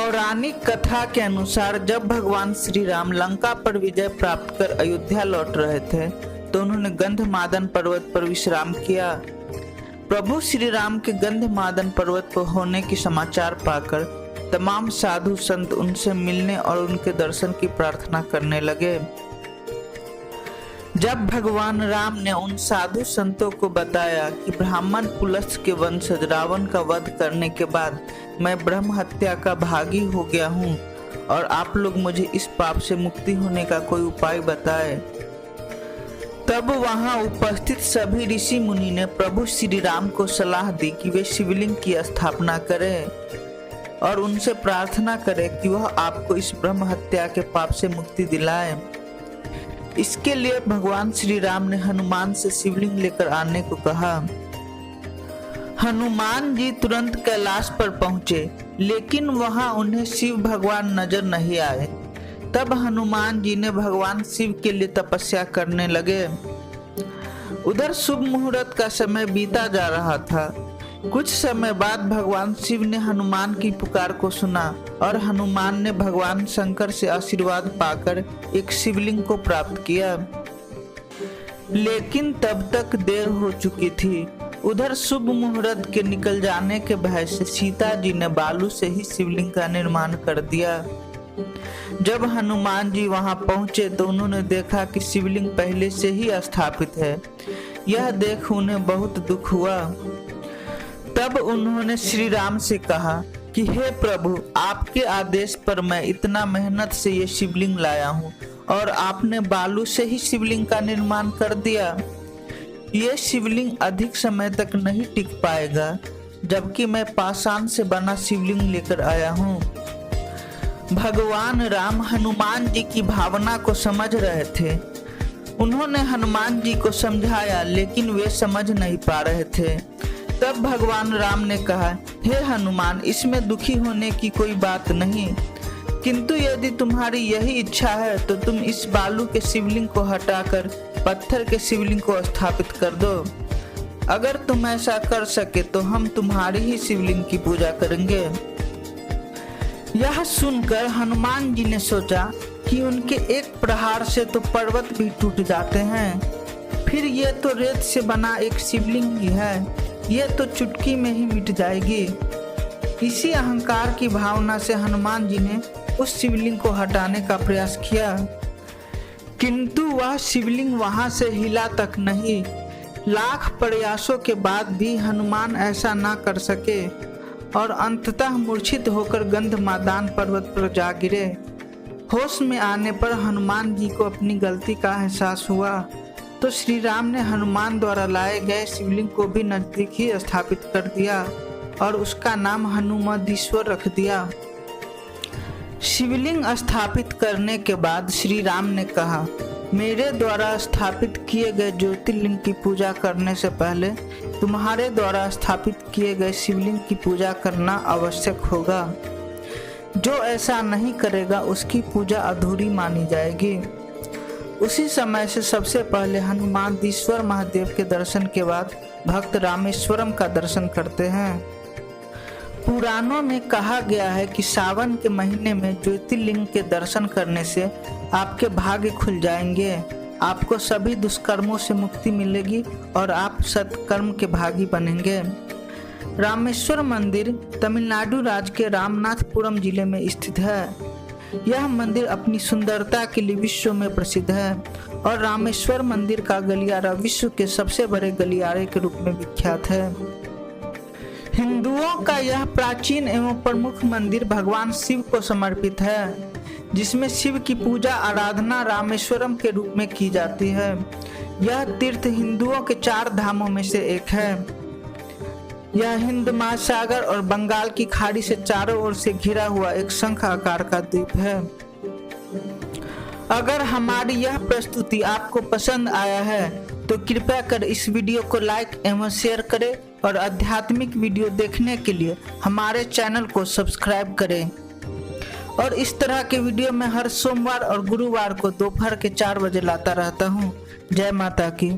पौराणिक कथा के अनुसार जब भगवान श्री राम लंका पर विजय प्राप्त कर अयोध्या लौट रहे थे तो उन्होंने गंधमादन पर्वत पर विश्राम किया। प्रभु श्री राम के गंधमादन पर्वत पर होने की समाचार पाकर तमाम साधु संत उनसे मिलने और उनके दर्शन की प्रार्थना करने लगे। जब भगवान राम ने उन साधु संतों को बताया कि ब्राह्मण पुलस्त्य के वंशज रावण का वध करने के बाद मैं ब्रह्म हत्या का भागी हो गया हूँ और आप लोग मुझे इस पाप से मुक्ति होने का कोई उपाय बताएं, तब वहां उपस्थित सभी ऋषि मुनि ने प्रभु श्री राम को सलाह दी कि वे शिवलिंग की स्थापना करें और उनसे प्रार्थना करें कि वह आपको इस ब्रह्म हत्या के पाप से मुक्ति दिलाए। इसके लिए भगवान श्री राम ने हनुमान से शिवलिंग लेकर आने को कहा। हनुमान जी तुरंत कैलाश पर पहुंचे, लेकिन वहां उन्हें शिव भगवान नजर नहीं आए। तब हनुमान जी ने भगवान शिव के लिए तपस्या करने लगे। उधर शुभ मुहूर्त का समय बीता जा रहा था। कुछ समय बाद भगवान शिव ने हनुमान की पुकार को सुना और हनुमान ने भगवान शंकर से आशीर्वाद पाकर एक शिवलिंग को प्राप्त किया, लेकिन तब तक देर हो चुकी थी। उधर शुभ मुहूर्त के निकल जाने के भय से सीता जी ने बालू से ही शिवलिंग का निर्माण कर दिया। जब हनुमान जी वहां पहुंचे तो उन्होंने देखा कि शिवलिंग पहले से ही स्थापित है। यह देख उन्हें बहुत दुख हुआ। तब उन्होंने श्री राम से कहा कि हे प्रभु, आपके आदेश पर मैं इतना मेहनत से ये शिवलिंग लाया हूँ और आपने बालू से ही शिवलिंग का निर्माण कर दिया। ये शिवलिंग अधिक समय तक नहीं टिक पाएगा, जबकि मैं पाषाण से बना शिवलिंग लेकर आया हूँ। भगवान राम हनुमान जी की भावना को समझ रहे थे। उन्होंने हनुमान जी को समझाया, लेकिन वे समझ नहीं पा रहे थे। तब भगवान राम ने कहा, हे हनुमान, इसमें दुखी होने की कोई बात नहीं, किंतु यदि तुम्हारी यही इच्छा है तो तुम इस बालू के शिवलिंग को हटाकर पत्थर के शिवलिंग को स्थापित कर दो। अगर तुम ऐसा कर सके तो हम तुम्हारी ही शिवलिंग की पूजा करेंगे। यह सुनकर हनुमान जी ने सोचा कि उनके एक प्रहार से तो पर्वत भी टूट जाते हैं, फिर ये तो रेत से बना एक शिवलिंग ही है, ये तो चुटकी में ही मिट जाएगी। इसी अहंकार की भावना से हनुमान जी ने उस शिवलिंग को हटाने का प्रयास किया, किंतु वह शिवलिंग वहां से हिला तक नहीं। लाख प्रयासों के बाद भी हनुमान ऐसा ना कर सके और अंततः मूर्छित होकर गंधमादन पर्वत पर जा गिरे। होश में आने पर हनुमान जी को अपनी गलती का एहसास हुआ तो श्री राम ने हनुमान द्वारा लाए गए शिवलिंग को भी नजदीक ही स्थापित कर दिया और उसका नाम हनुमंतीश्वर रख दिया। शिवलिंग स्थापित करने के बाद श्री राम ने कहा, मेरे द्वारा स्थापित किए गए ज्योतिर्लिंग की पूजा करने से पहले तुम्हारे द्वारा स्थापित किए गए शिवलिंग की पूजा करना आवश्यक होगा। जो ऐसा नहीं करेगा उसकी पूजा अधूरी मानी जाएगी। उसी समय से सबसे पहले हनुमंतीश्वर महादेव के दर्शन के बाद भक्त रामेश्वरम का दर्शन करते हैं। पुराणों में कहा गया है कि सावन के महीने में ज्योतिर्लिंग के दर्शन करने से आपके भाग्य खुल जाएंगे, आपको सभी दुष्कर्मों से मुक्ति मिलेगी और आप सत्कर्म के भागी बनेंगे। रामेश्वर मंदिर तमिलनाडु राज्य के रामनाथपुरम जिले में स्थित है। यह मंदिर अपनी सुंदरता के लिए विश्व में प्रसिद्ध है और रामेश्वर मंदिर का गलियारा विश्व के सबसे बड़े गलियारे के रूप में विख्यात है। हिंदुओं का यह प्राचीन एवं प्रमुख मंदिर भगवान शिव को समर्पित है, जिसमें शिव की पूजा आराधना रामेश्वरम के रूप में की जाती है। यह तीर्थ हिंदुओं के 4 धामों में से एक है। यह हिंद महासागर और बंगाल की खाड़ी से चारों ओर से घिरा हुआ एक शंख आकार का द्वीप है। अगर हमारी यह प्रस्तुति आपको पसंद आया है तो कृपया कर इस वीडियो को लाइक एवं शेयर करें और आध्यात्मिक वीडियो देखने के लिए हमारे चैनल को सब्सक्राइब करें। और इस तरह के वीडियो मैं हर सोमवार और गुरुवार को दोपहर के 4 बजे लाता रहता हूँ। जय माता की।